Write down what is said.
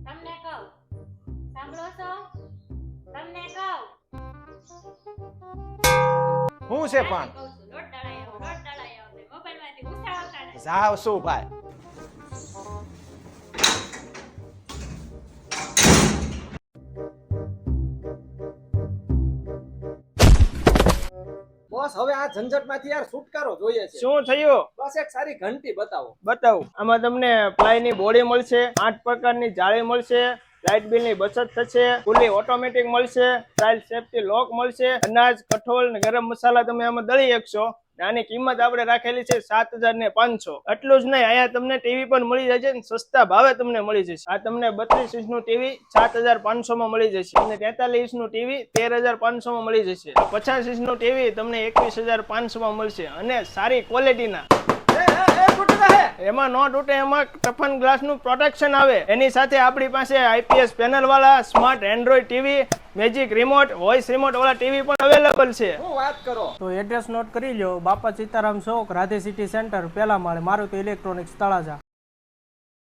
તમને કહું, સાંભળો છો? તમને કહું. હું છે પણ કહું છું, લોટ દળાઈ આવો, મોબાઈલમાંથી ઉઠાવતા નહીં. જાવ શું ભાઈ? બોસ હવે આ ઝંઝટમાંથી યાર છુટકારો જોઈએ છે. શું થયું? બસ એક સારી ઘંટી બતાવો. બતાવું. આમાં તમને પ્લાયની બોડી મળશે, 8 પ્રકારની જાળી મળશે, લાઇટ બિલની બચત થશે, ફૂલી ઓટોમેટિક મળશે, ચાઇલ્ડ સેફટી લોક મળશે, અનાજ, કઠોળ ને ગરમ મસાલા તમે આમાં દળી શકશો. આની કિંમત આપણે રાખેલી છે 7,500. એટલું જ નહીં, અહીંયા તમને ટીવી પણ મળી જશે ને સસ્તા ભાવે તમને મળી જશે. આ તમને 32 ઇંચનું ટીવી 7,500 માં મળી જશે અને 43 ઇંચનું ટીવી 13,500 માં મળી જશે. 50 ઇંચનું ટીવી તમને 21,500 માં મળશે અને સારી ક્વોલિટીના. એમાં નો તૂટે, એમાં ટફન ગ્લાસ નું પ્રોટેક્શન આવે. એની સાથે આપણી પાસે IPS પેનલ વાળા smart Android TV, magic remote, voice remote વાળા ટીવી પણ અવેલેબલ છે. શું વાત કરો? તો એડ્રેસ નોટ કરી લો. બાપા સીતારામ ચોક, રાધે સિટી સેન્ટર, પહેલા માળે, મારુતિ ઇલેક્ટ્રોનિક્સ, તળાજા.